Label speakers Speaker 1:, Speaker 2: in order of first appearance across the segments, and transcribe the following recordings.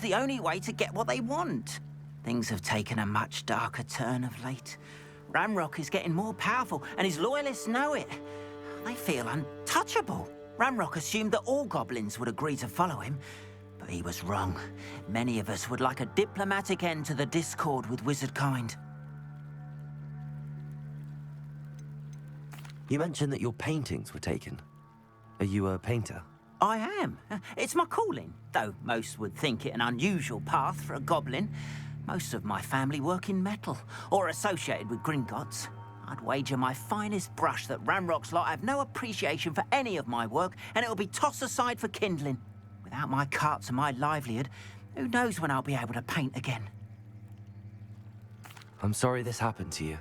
Speaker 1: the only way to get what they want. Things have taken a much darker turn of late. Ramrock is getting more powerful, and his loyalists know it. They feel untouchable. Ramrock assumed that all goblins would agree to follow him, but he was wrong. Many of us would like a diplomatic end to the discord with wizard kind.
Speaker 2: You mentioned that your paintings were taken. Are you a painter?
Speaker 1: I am. It's my calling, though most would think it an unusual path for a goblin. Most of my family work in metal, or associated with Gringotts. I'd wager my finest brush that Ramrock's lot have no appreciation for any of my work, and it'll be tossed aside for kindling. Without my carts and my livelihood, who knows when I'll be able to paint again?
Speaker 2: I'm sorry this happened to you.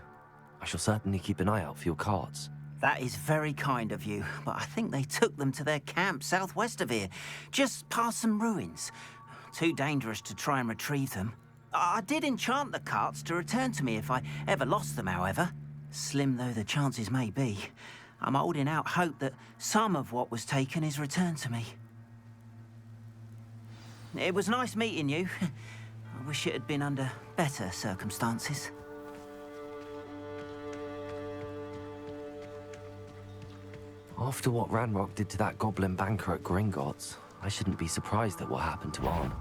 Speaker 2: I shall certainly keep an eye out for your carts.
Speaker 1: That is very kind of you, but I think they took them to their camp southwest of here, just past some ruins. Too dangerous to try and retrieve them. I did enchant the carts to return to me if I ever lost them, however. Slim though the chances may be, I'm holding out hope that some of what was taken is returned to me. It was nice meeting you. I wish it had been under better circumstances.
Speaker 2: After what Ranrock did to that goblin banker at Gringotts, I shouldn't be surprised at what happened to Arn.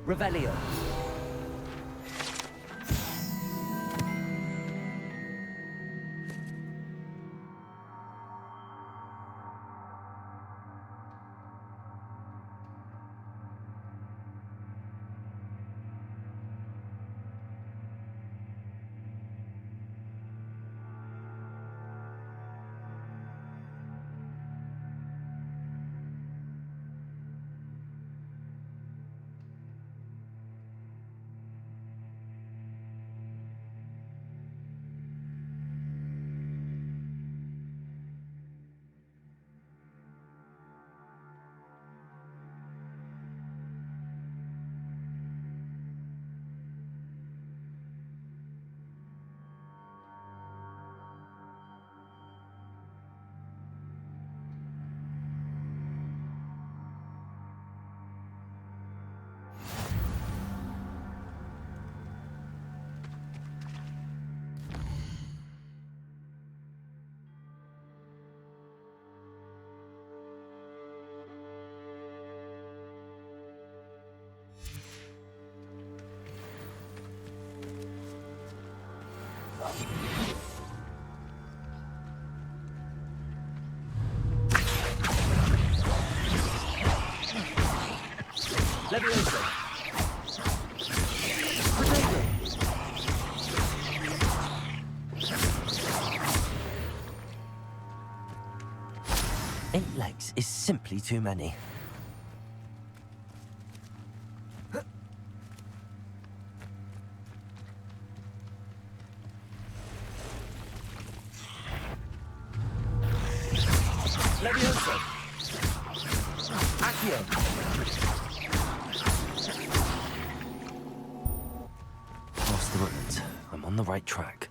Speaker 1: Revelio.
Speaker 3: Leviosa.
Speaker 2: Eight legs is simply too many. Levioso! Accio! Lost the ruins. I'm on the right track.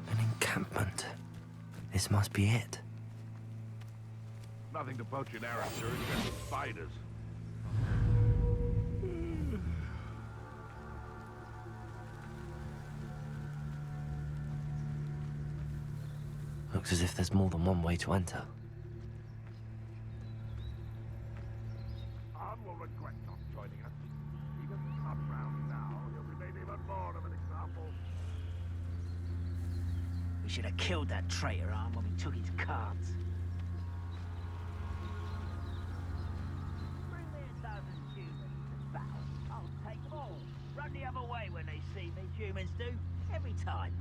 Speaker 2: An encampment. This must be it.
Speaker 3: Nothing to poach an arrow, sir, except spiders.
Speaker 2: Looks as if there's more than one way to enter.
Speaker 3: Arn will regret not joining us. He doesn't come round now. He'll be made even more of an example.
Speaker 1: We should have killed that traitor, Arm, when we took his cards. Bring me 1,000 humans to battle. I'll take them all. Run the other way when they see me, humans do. Every time.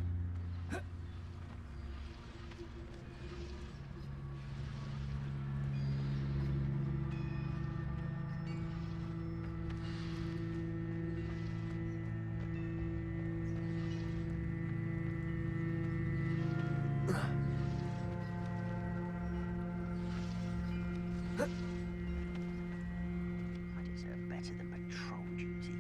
Speaker 1: I deserve better than patrol duty.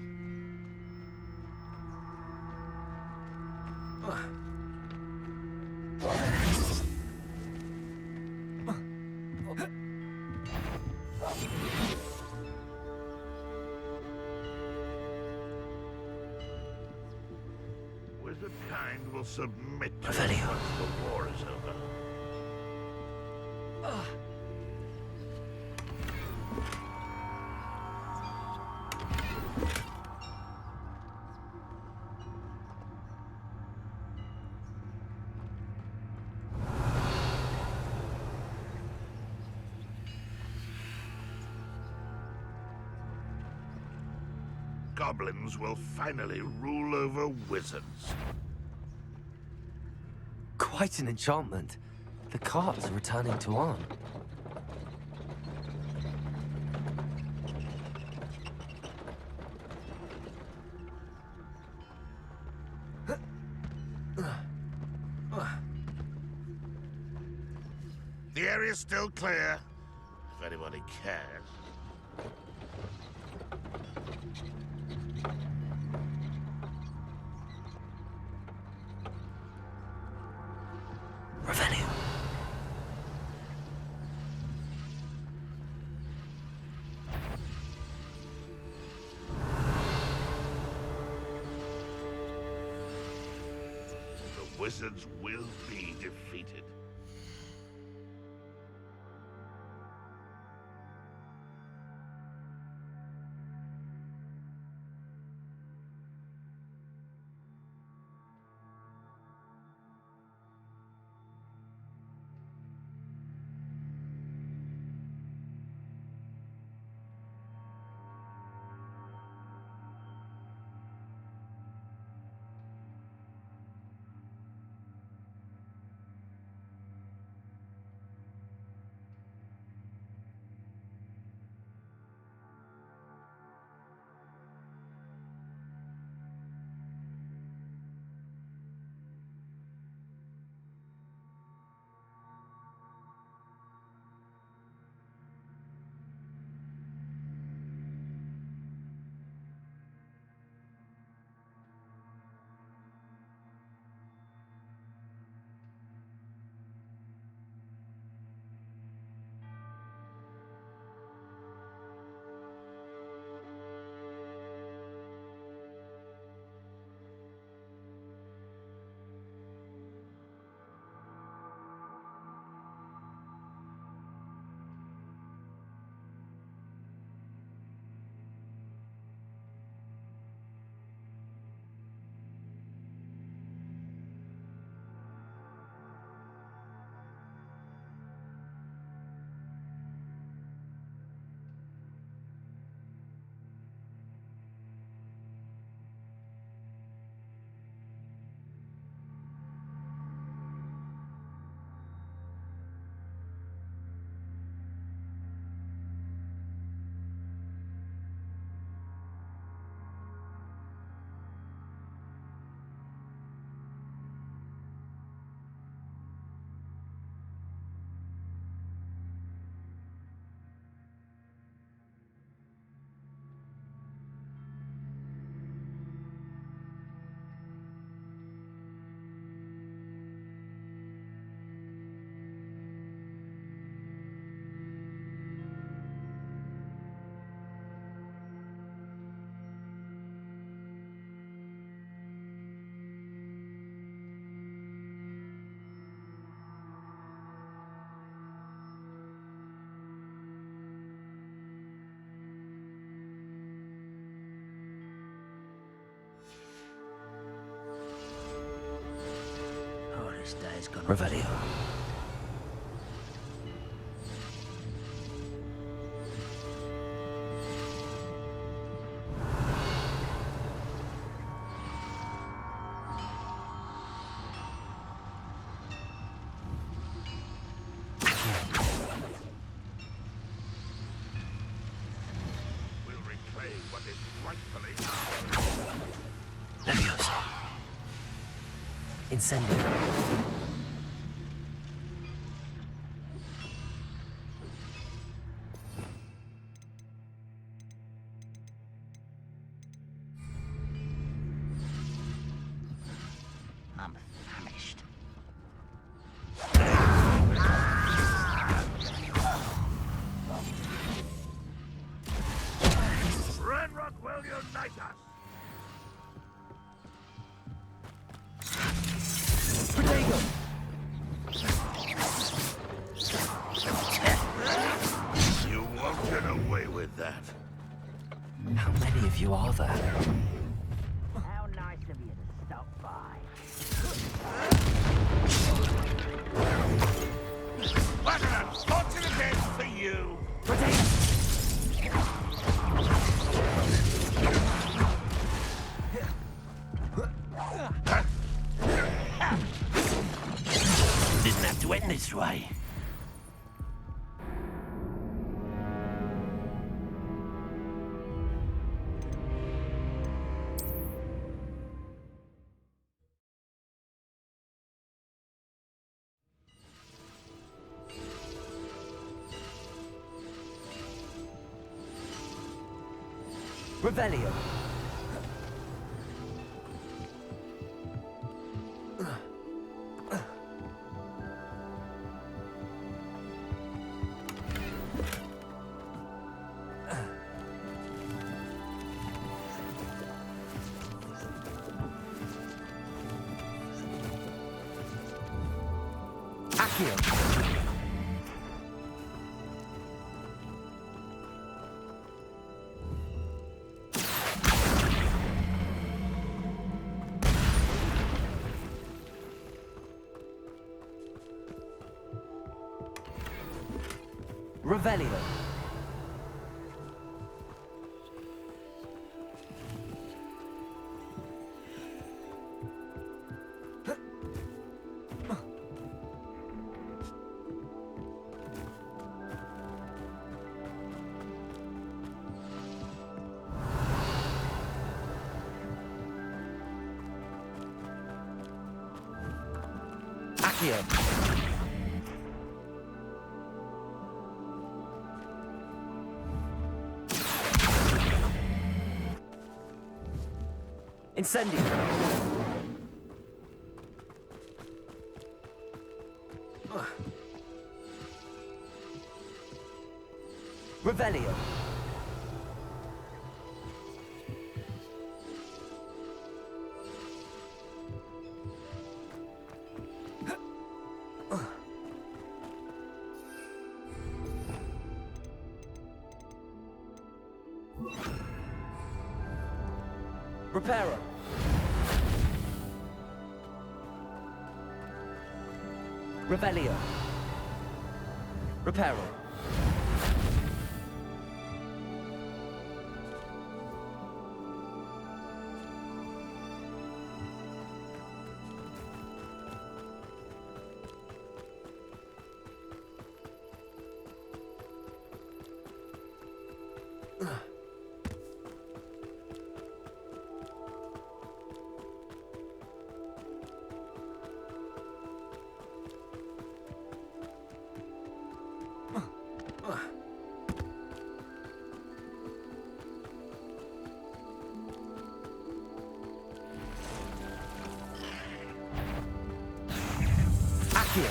Speaker 3: Wizard kind will submit to it
Speaker 2: Revelio.
Speaker 3: once the war is over. Goblins will finally rule over wizards.
Speaker 2: Quite an enchantment. The carts are returning to Arn.
Speaker 3: The area's still clear, if anybody cares.
Speaker 2: Revelio.
Speaker 3: The wizards will be defeated.
Speaker 1: this day's gonna
Speaker 2: Revelio.
Speaker 3: We'll reclaim what is rightfully ours.
Speaker 2: Leviosa. Incendio.
Speaker 1: I'm famished.
Speaker 3: Ranrock will unite us!
Speaker 2: Protego!
Speaker 3: You won't get away with that.
Speaker 2: How many of you are there?
Speaker 1: How nice of you to stop by.
Speaker 3: What an unfortunate end for you!
Speaker 1: Didn't have to end this way.
Speaker 2: Revelio. Accio. Revelio. Accio. Incendio. Revelio. Reparo. Revelio. Reparo. Accio.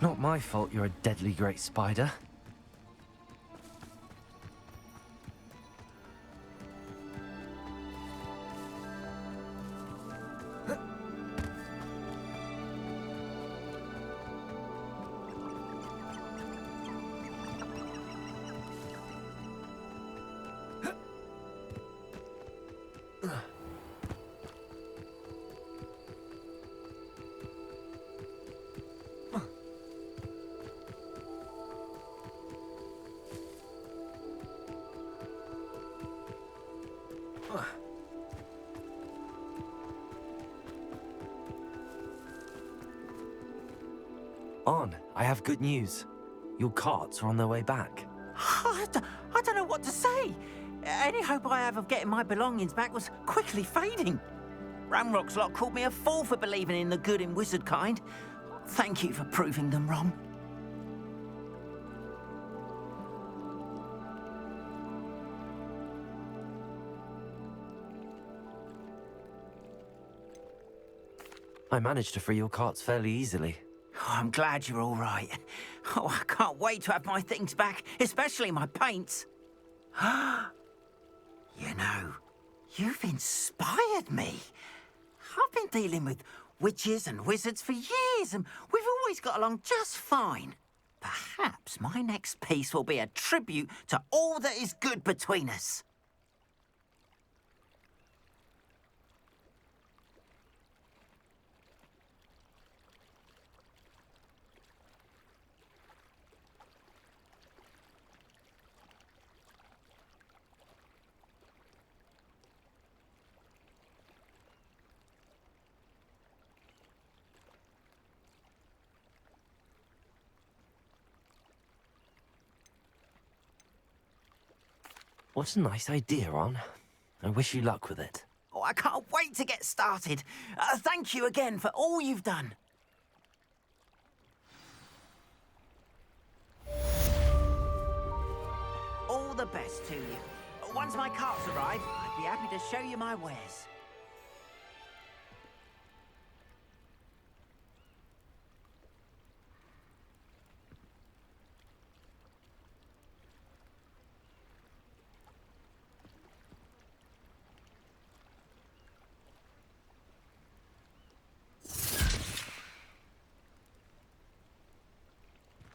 Speaker 2: Not my fault you're a deadly great spider. On, I have good news. Your carts are on their way back.
Speaker 1: I don't know what to say. Any hope I have of getting my belongings back was quickly fading. Ramrock's lot called me a fool for believing in the good in wizard kind. Thank you for proving them wrong.
Speaker 2: I managed to free your carts fairly easily.
Speaker 1: Oh, I'm glad you're all right. Oh, I can't wait to have my things back, especially my paints. You know, you've inspired me. I've been dealing with witches and wizards for years, and we've always got along just fine. Perhaps my next piece will be a tribute to all that is good between us.
Speaker 2: What a nice idea, On. I wish you luck with it.
Speaker 1: Oh, I can't wait to get started. Thank you again for all you've done. All the best to you. Once my carts arrive, I'd be happy to show you my wares.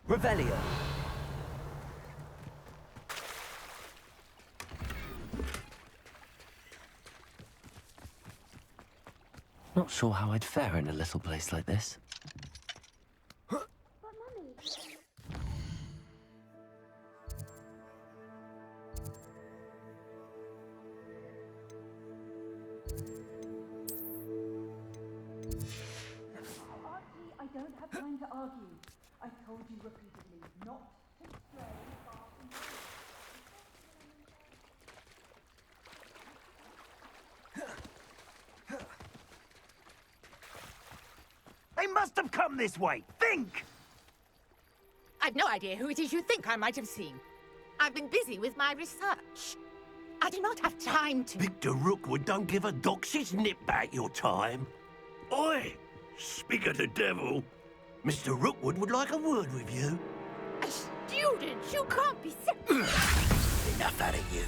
Speaker 2: Revelio. Not sure how I'd fare in a little place like this.
Speaker 4: I don't have time to argue. I told you repeatedly not to stray far from
Speaker 3: They must have come this way. Think!
Speaker 5: I've no idea who it is you think I might have seen. I've been busy with my research. I do not have time to...
Speaker 6: Victor Rookwood don't give a doxy's nip back your time. Oi! Speak of the devil. Mr. Rookwood would like a word with you.
Speaker 5: A student? You can't be
Speaker 6: Enough out of you.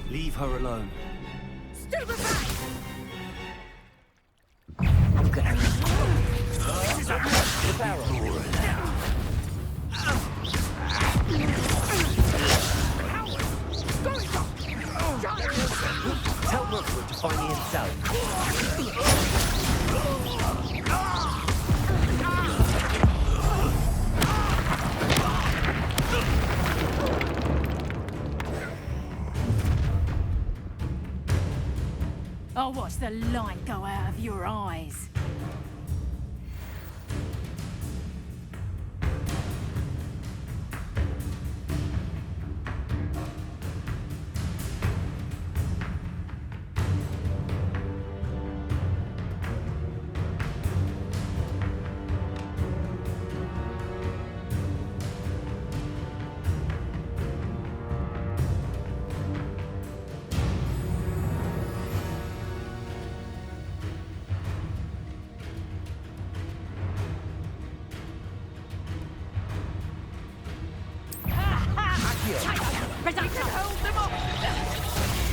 Speaker 2: Leave her alone.
Speaker 5: Stupefy!
Speaker 1: I'm gonna...
Speaker 2: The barrel. Tell Rookwood to find me himself.
Speaker 4: I'll watch the light go out of your eyes.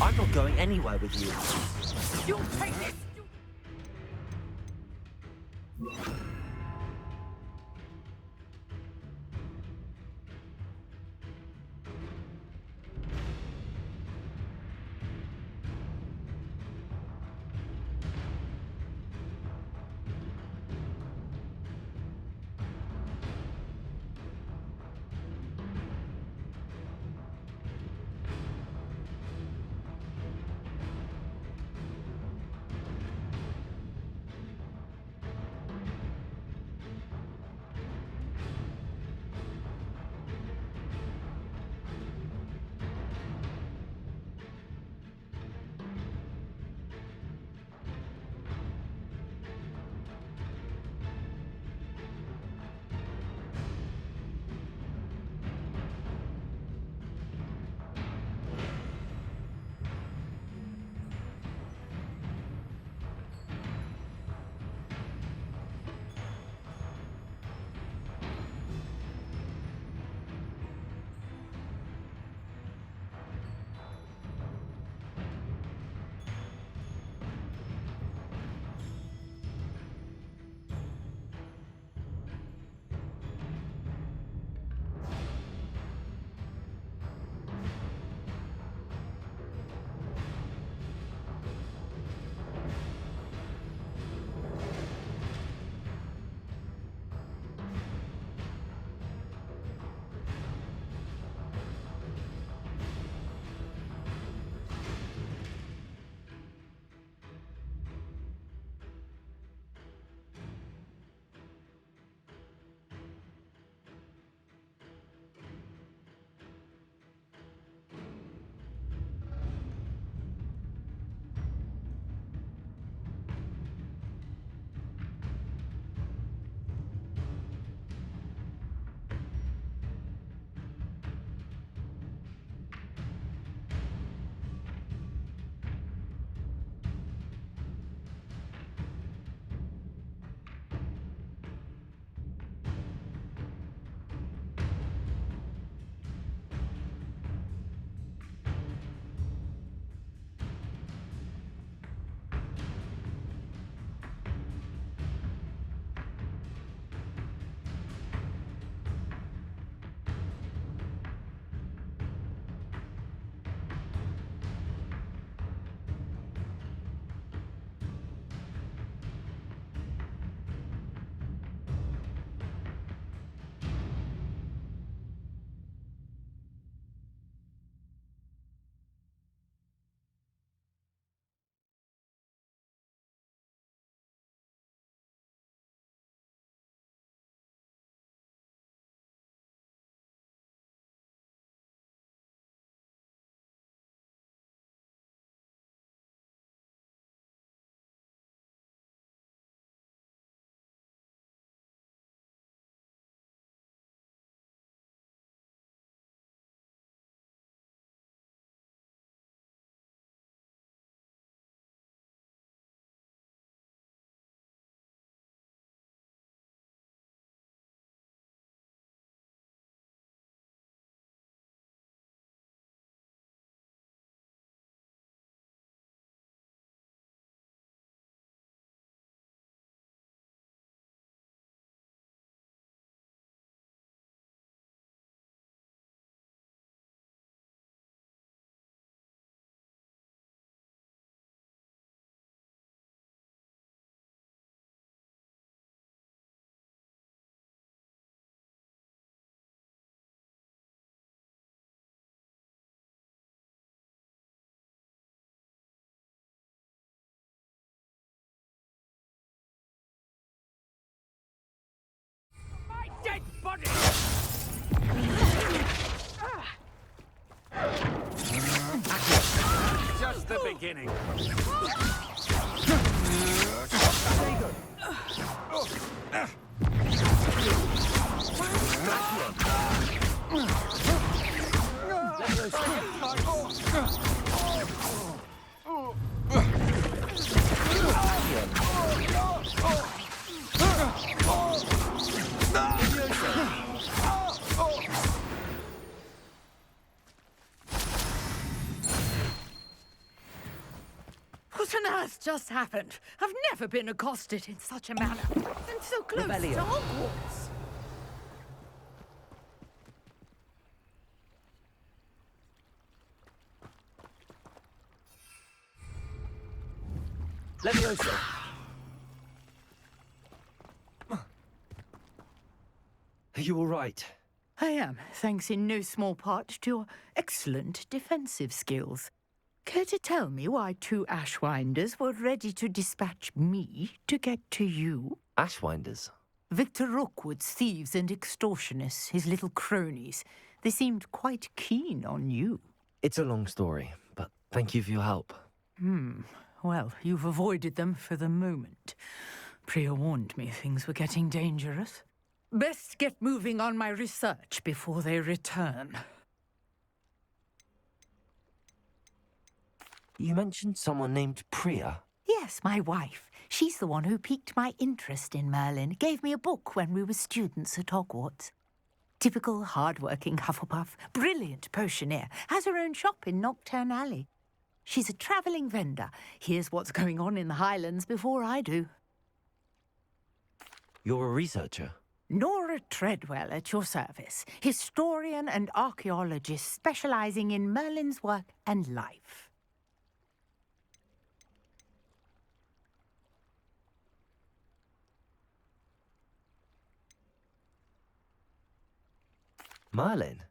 Speaker 2: I'm not going anywhere with you.
Speaker 5: You'll take this!
Speaker 3: the beginning.
Speaker 5: What on earth just happened? I've never been accosted in such a manner. And so close
Speaker 2: Rebellion.
Speaker 5: to Hogwarts.
Speaker 2: Leviosa! Are you all right?
Speaker 5: I am, thanks in no small part to your excellent defensive skills. Care to tell me why 2 Ashwinders were ready to dispatch me to get to you?
Speaker 2: Ashwinders?
Speaker 5: Victor Rookwood's thieves and extortionists, his little cronies. They seemed quite keen on you.
Speaker 2: It's a long story, but thank you for your help.
Speaker 5: Well, you've avoided them for the moment. Priya warned me things were getting dangerous. Best get moving on my research before they return.
Speaker 2: You mentioned someone named Priya.
Speaker 5: Yes, my wife. She's the one who piqued my interest in Merlin, gave me a book when we were students at Hogwarts. Typical hard-working Hufflepuff, brilliant potioneer, has her own shop in Knockturn Alley. She's a travelling vendor, hears what's going on in the Highlands before I do.
Speaker 2: You're a researcher?
Speaker 5: Nora Treadwell at your service, historian and archaeologist specialising in Merlin's work and life.
Speaker 2: Merlin?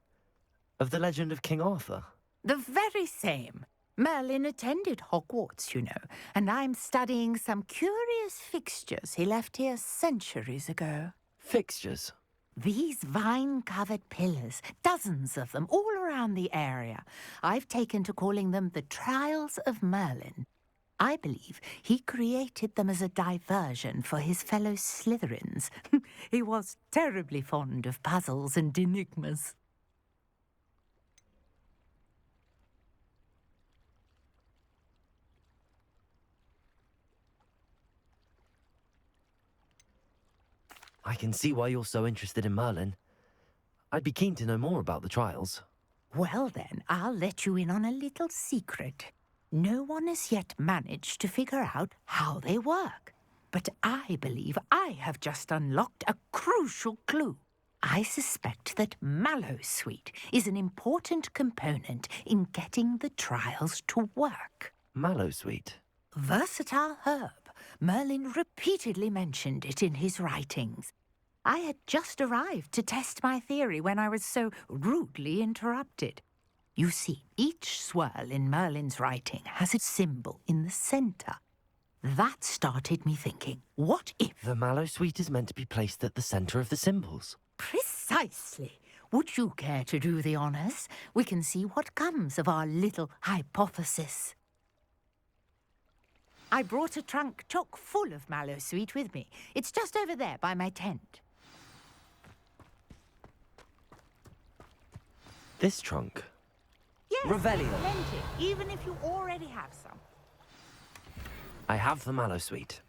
Speaker 2: Of the legend of King Arthur?
Speaker 5: The very same. Merlin attended Hogwarts, you know, and I'm studying some curious fixtures he left here centuries ago.
Speaker 2: Fixtures?
Speaker 5: These vine-covered pillars, dozens of them, all around the area. I've taken to calling them the Trials of Merlin. I believe he created them as a diversion for his fellow Slytherins. He was terribly fond of puzzles and enigmas.
Speaker 2: I can see why you're so interested in Merlin. I'd be keen to know more about the trials.
Speaker 5: Well then, I'll let you in on a little secret. No one has yet managed to figure out how they work. But I believe I have just unlocked a crucial clue. I suspect that Mallowsweet is an important component in getting the trials to work.
Speaker 2: Mallowsweet?
Speaker 5: Versatile herb. Merlin repeatedly mentioned it in his writings. I had just arrived to test my theory when I was so rudely interrupted. You see, each swirl in Merlin's writing has a symbol in the centre. That started me thinking, what if...
Speaker 2: The Mallowsweet is meant to be placed at the centre of the symbols.
Speaker 5: Precisely. Would you care to do the honours? We can see what comes of our little hypothesis. I brought a trunk chock full of Mallowsweet with me. It's just over there by my tent.
Speaker 2: This trunk?
Speaker 5: Yes,
Speaker 2: Revelio.
Speaker 5: plenty, even if you already have some.
Speaker 2: I have the Mallowsweet.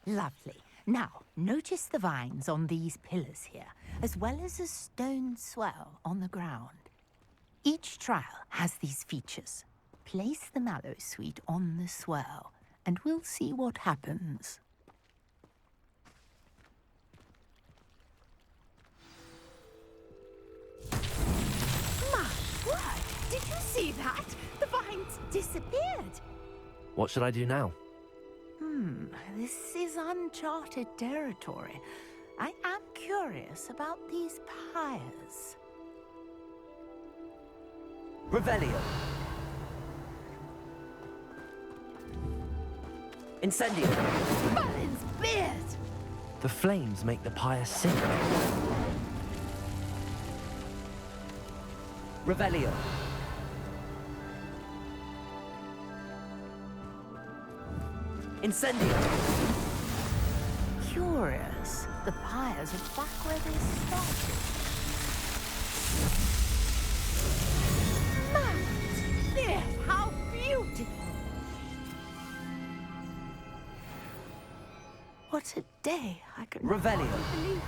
Speaker 5: Lovely. Now, notice the vines on these pillars here, as well as a stone swell on the ground. Each trial has these features. Place the Mallowsweet on the swell, and we'll see what happens. My word! Did you see that? The vines disappeared.
Speaker 2: What should I do now?
Speaker 5: This is uncharted territory. I am curious about these pyres.
Speaker 2: Revelio. Incendio.
Speaker 5: Merlin's beard!
Speaker 2: The flames make the pyre sink. Revelio.
Speaker 1: Incendio!
Speaker 5: Curious. The pyres are back where they started. Matt! Yes, how beautiful! What a day. I can
Speaker 1: Revelio.
Speaker 5: hardly believe it.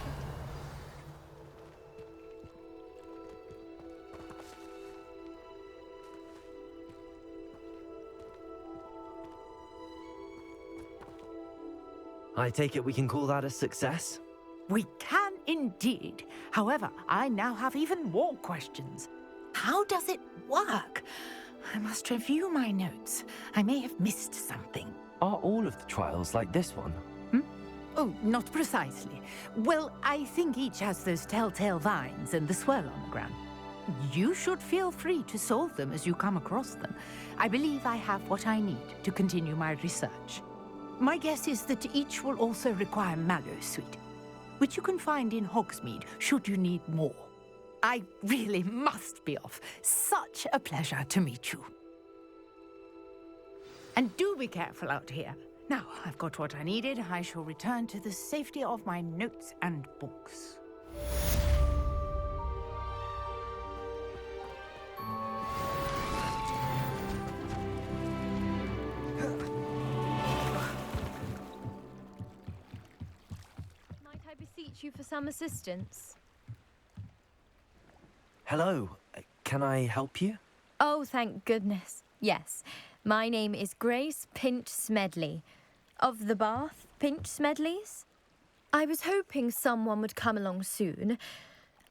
Speaker 2: I take it we can call that a success?
Speaker 5: We can indeed. However, I now have even more questions. How does it work? I must review my notes. I may have missed something.
Speaker 2: Are all of the trials like this one?
Speaker 5: Oh, not precisely. Well, I think each has those telltale vines and the swirl on the ground. You should feel free to solve them as you come across them. I believe I have what I need to continue my research. My guess is that each will also require Mallowsweet, which you can find in Hogsmeade should you need more. I really must be off. Such a pleasure to meet you. And do be careful out here. Now, I've got what I needed. I shall return to the safety of my notes and books.
Speaker 7: Might I beseech you for some assistance?
Speaker 2: Hello, can I help you?
Speaker 7: Oh, thank goodness. Yes. My name is Grace Pinch Smedley. Of the Bath Pinch Smedleys? I was hoping someone would come along soon.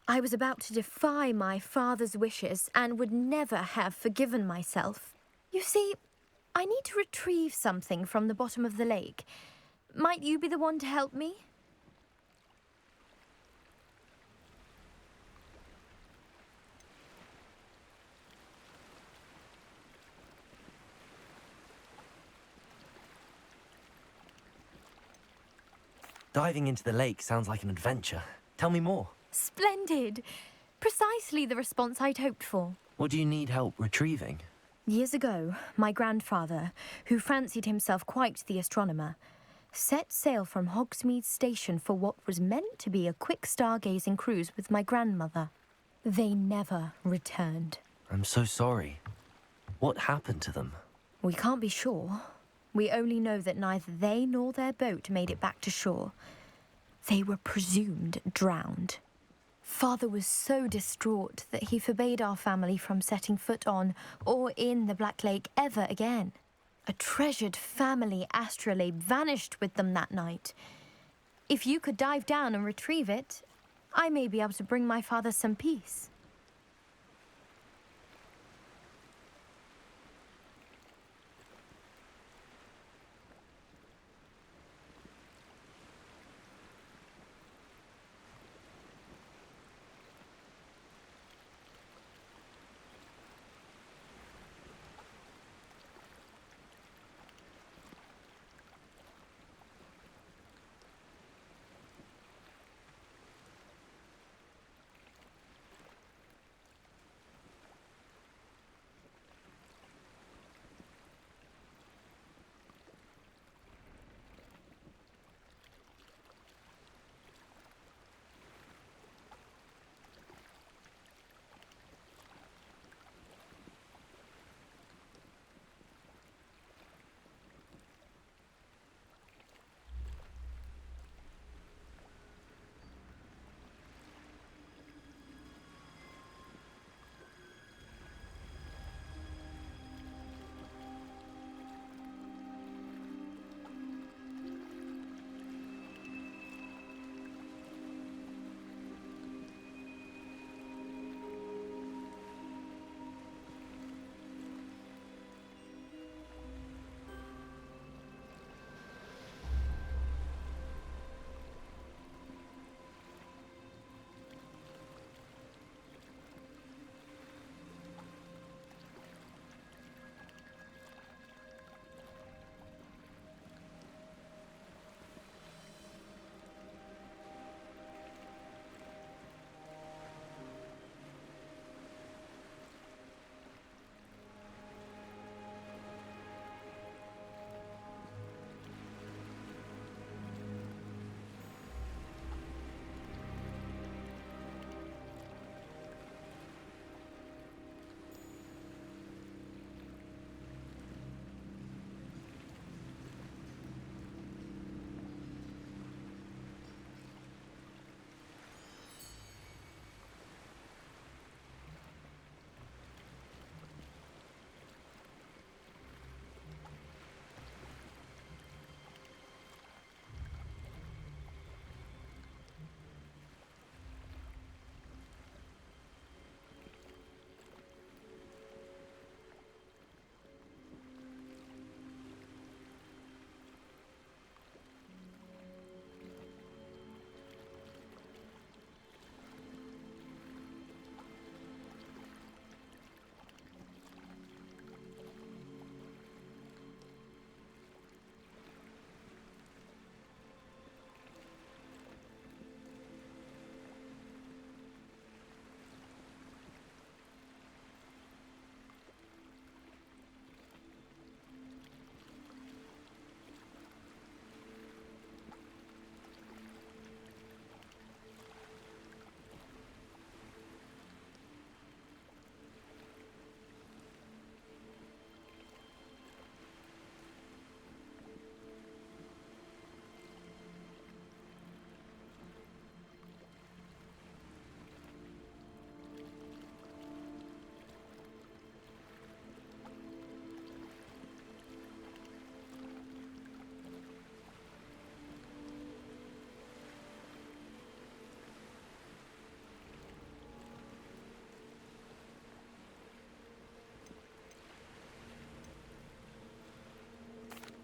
Speaker 7: I was about to defy my father's wishes and would never have forgiven myself. You see, I need to retrieve something from the bottom of the lake. Might you be the one to help me?
Speaker 2: Diving into the lake sounds like an adventure. Tell me more.
Speaker 7: Splendid! Precisely the response I'd hoped for.
Speaker 2: What do you need help retrieving?
Speaker 7: Years ago, my grandfather, who fancied himself quite the astronomer, set sail from Hogsmeade Station for what was meant to be a quick stargazing cruise with my grandmother. They never returned.
Speaker 2: I'm so sorry. What happened to them?
Speaker 7: We can't be sure. We only know that neither they nor their boat made it back to shore. They were presumed drowned. Father was so distraught that he forbade our family from setting foot on or in the Black Lake ever again. A treasured family astrolabe vanished with them that night. If you could dive down and retrieve it, I may be able to bring my father some peace.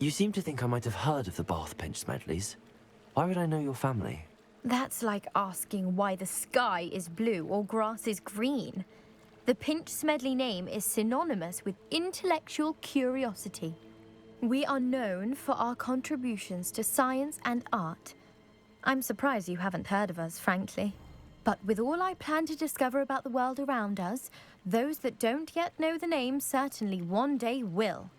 Speaker 2: You seem to think I might have heard of the Bath Pinch Smedleys. Why would I know your family?
Speaker 7: That's like asking why the sky is blue or grass is green. The Pinch Smedley name is synonymous with intellectual curiosity. We are known for our contributions to science and art. I'm surprised you haven't heard of us, frankly. But with all I plan to discover about the world around us, those that don't yet know the name certainly one day will.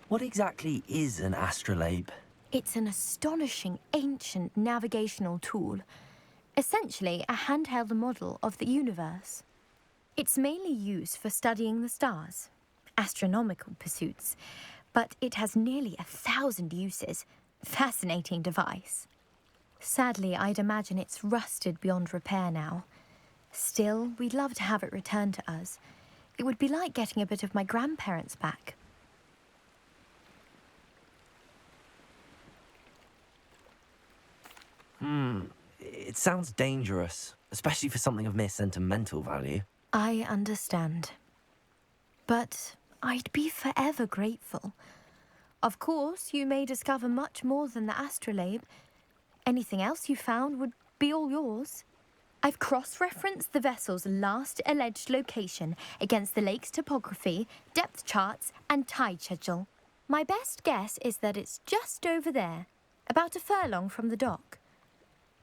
Speaker 2: What exactly is an astrolabe?
Speaker 7: It's an astonishing ancient navigational tool, essentially a handheld model of the universe. It's mainly used for studying the stars, astronomical pursuits, but it has nearly 1,000 uses. Fascinating device. Sadly, I'd imagine it's rusted beyond repair now. Still, we'd love to have it returned to us. It would be like getting a bit of my grandparents back.
Speaker 2: It sounds dangerous, especially for something of mere sentimental value.
Speaker 7: I understand. But I'd be forever grateful. Of course, you may discover much more than the astrolabe. Anything else you found would be all yours. I've cross-referenced the vessel's last alleged location against the lake's topography, depth charts, and tide schedule. My best guess is that it's just over there, about a furlong from the dock.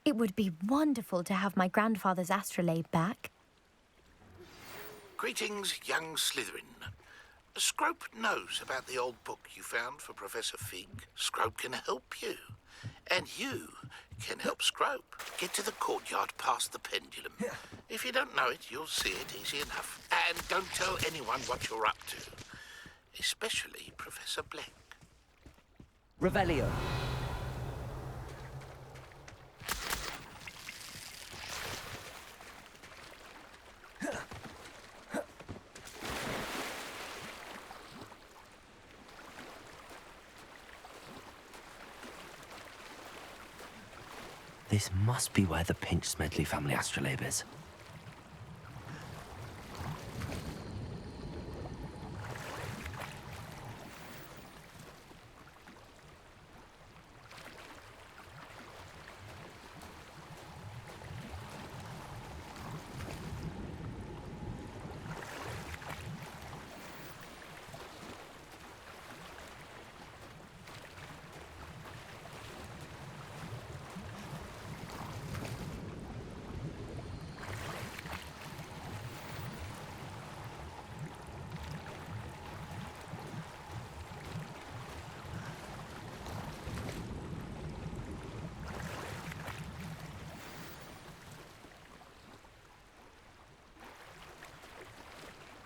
Speaker 7: It would be wonderful to have my grandfather's astrolabe back.
Speaker 8: Greetings, young Slytherin. Scrope knows about the old book you found for Professor Fig. Scrope can help you. And you can help Scrope get to the courtyard past the pendulum. If you don't know it, you'll see it easy enough. And don't tell anyone what you're up to. Especially Professor Black.
Speaker 1: Revelio.
Speaker 2: This must be where the Pinch Smedley family astrolabe is.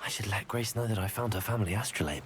Speaker 2: I should let Grace know that I found her family astrolabe.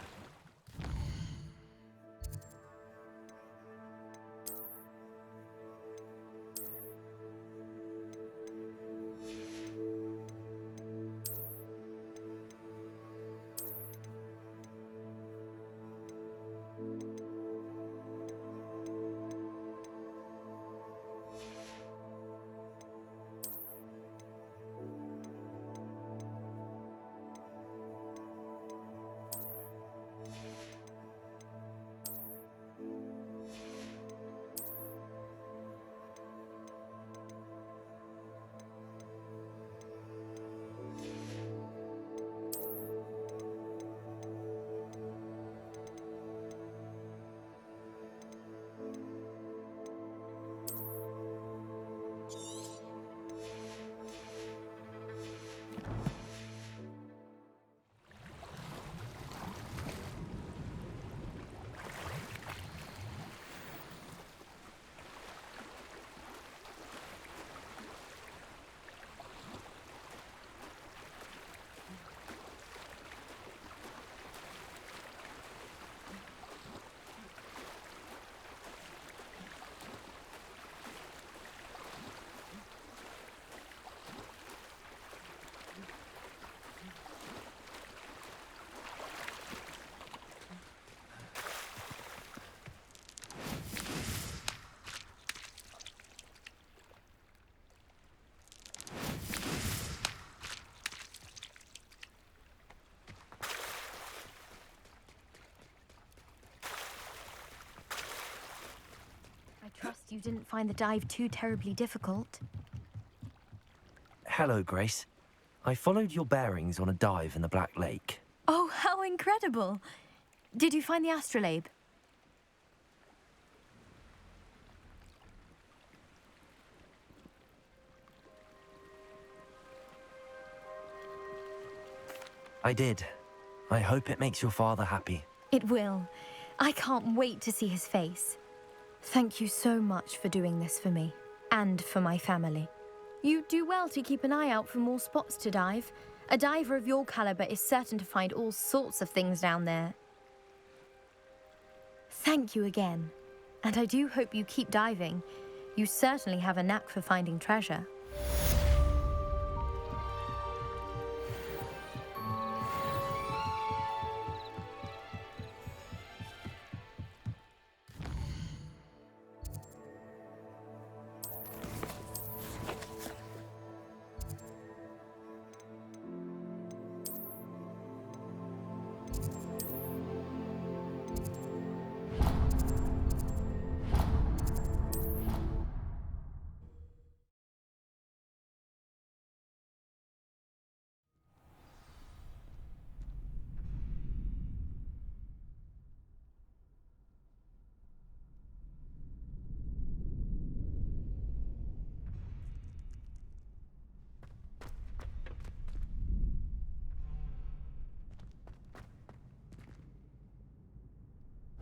Speaker 7: least you didn't find the dive too terribly difficult.
Speaker 2: Hello, Grace. I followed your bearings on a dive in the Black Lake.
Speaker 7: Oh, how incredible! Did you find the astrolabe?
Speaker 2: I did. I hope it makes your father happy.
Speaker 7: It will. I can't wait to see his face. Thank you so much for doing this for me, and for my family. You do well to keep an eye out for more spots to dive. A diver of your caliber is certain to find all sorts of things down there. Thank you again. And I do hope you keep diving. You certainly have a knack for finding treasure.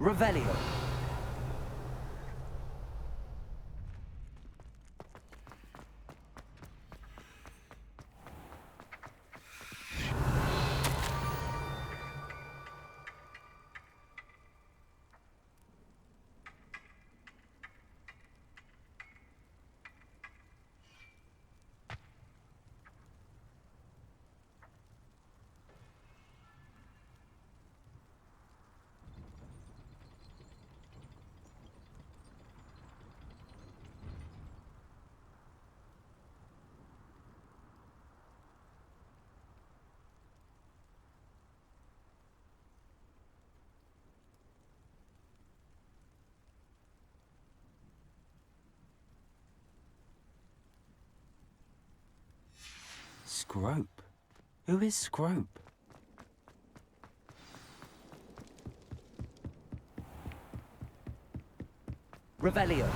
Speaker 1: Revelio.
Speaker 2: Scrope? Who is Scrope?
Speaker 1: Revelio.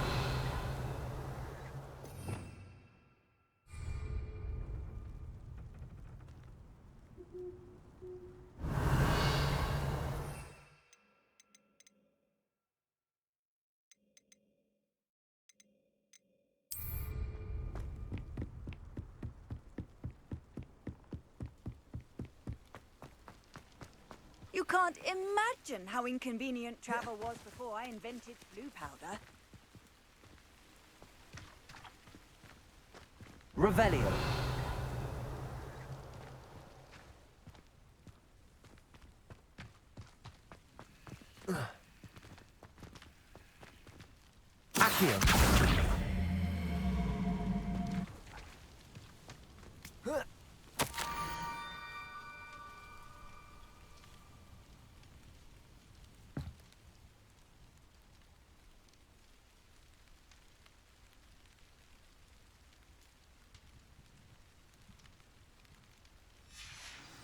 Speaker 4: You can't imagine how inconvenient travel was before I invented blue powder.
Speaker 1: Revelio. Accio.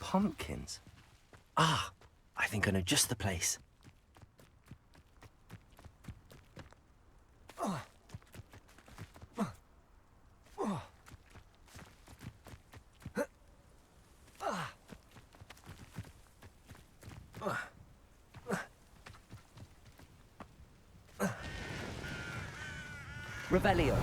Speaker 2: Pumpkins? Ah, I think I know just the place.
Speaker 1: Revelio.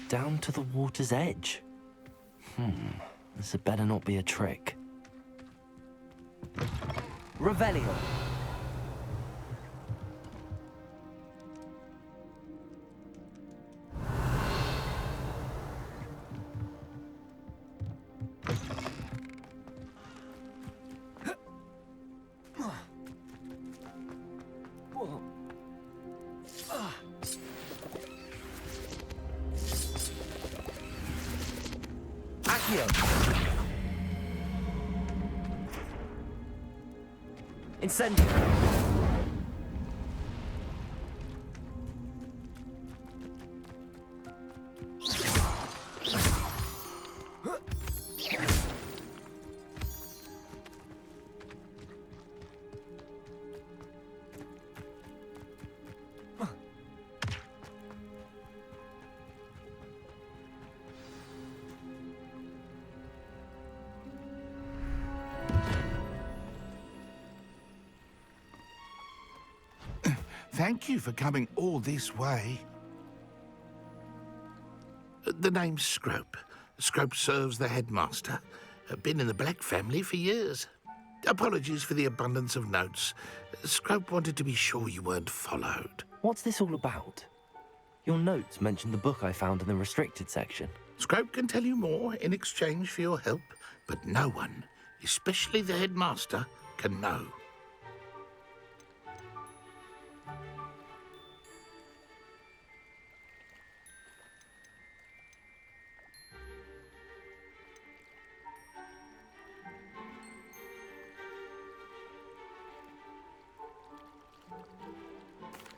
Speaker 2: Down to the water's edge. This had better not be a trick. Revelio. Incendio.
Speaker 8: Thank you for coming all this way. The name's Scrope. Scrope serves the headmaster. Been in the Black family for years. Apologies for the abundance of notes. Scrope wanted to be sure you weren't followed.
Speaker 2: What's this all about? Your notes mentioned the book I found in the restricted section.
Speaker 8: Scrope can tell you more in exchange for your help, but no one, especially the headmaster, can know.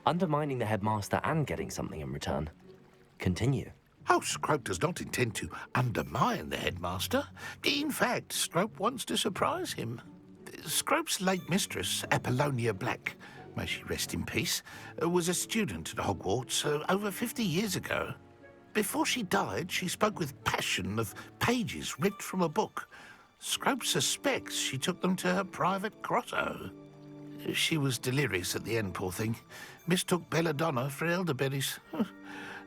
Speaker 2: Undermining the headmaster and getting something in return. Continue.
Speaker 8: Oh, Scrope does not intend to undermine the headmaster. In fact, Scrope wants to surprise him. Scrope's late mistress, Apollonia Black, may she rest in peace, was a student at Hogwarts over 50 years ago. Before she died, she spoke with passion of pages ripped from a book. Scrope suspects she took them to her private grotto. She was delirious at the end, poor thing. Mistook belladonna for elderberries.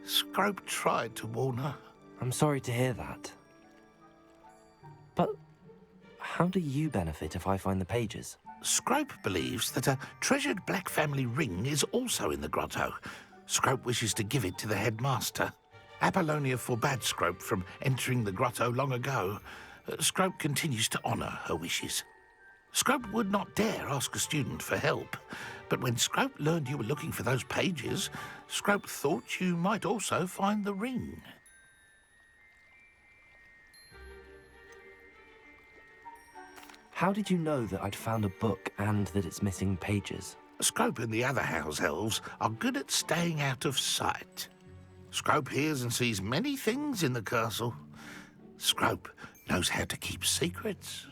Speaker 8: Scrope tried to warn her.
Speaker 2: I'm sorry to hear that. But how do you benefit if I find the pages?
Speaker 8: Scrope believes that a treasured Black family ring is also in the grotto. Scrope wishes to give it to the headmaster. Apollonia forbade Scrope from entering the grotto long ago. Scrope continues to honour her wishes. Scrope would not dare ask a student for help, but when Scrope learned you were looking for those pages, Scrope thought you might also find the ring.
Speaker 2: How did you know that I'd found a book and that it's missing pages?
Speaker 8: Scrope and the other house elves are good at staying out of sight. Scrope hears and sees many things in the castle. Scrope knows how to keep secrets.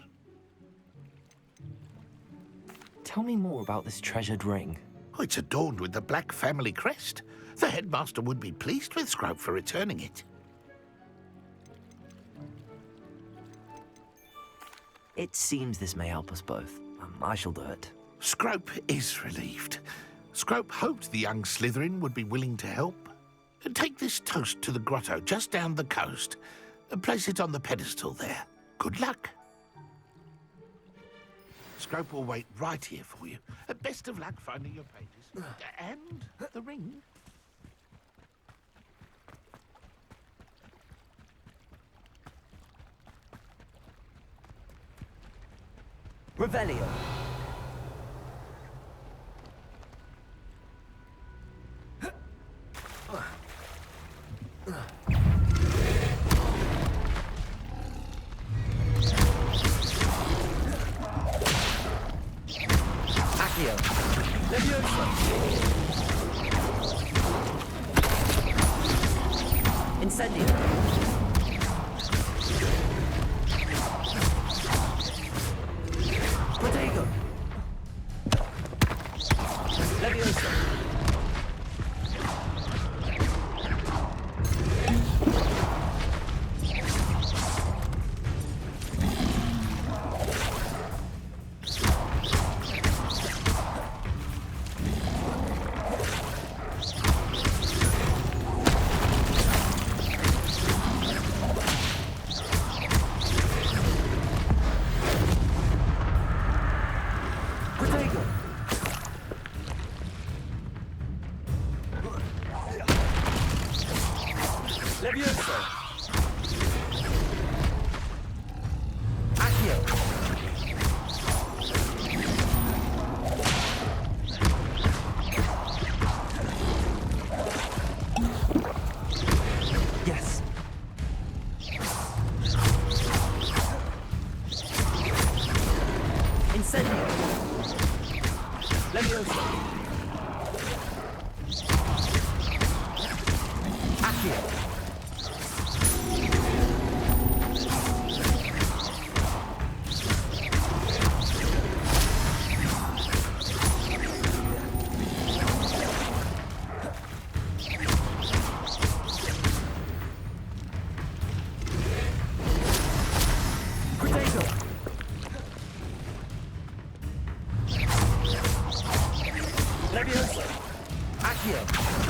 Speaker 2: Tell me more about this treasured ring.
Speaker 8: Oh, it's adorned with the Black family crest. The headmaster would be pleased with Scrope for returning it.
Speaker 2: It seems this may help us both. I shall do it.
Speaker 8: Scrope is relieved. Scrope hoped the young Slytherin would be willing to help. Take this toast to the grotto just down the coast. Place it on the pedestal there. Good luck. Scrope will wait right here for you. Best of luck finding your pages. And the ring.
Speaker 2: Revelio. Accio. Leviosa. Incendio. Protego. Leviosa! Accio! Leviosa! Accio!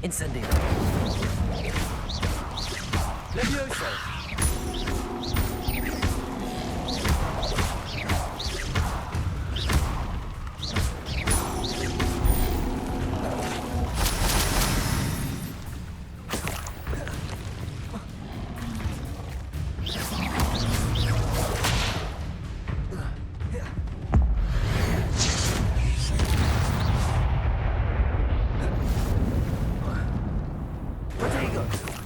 Speaker 2: Incendio. Leviosa. Protego.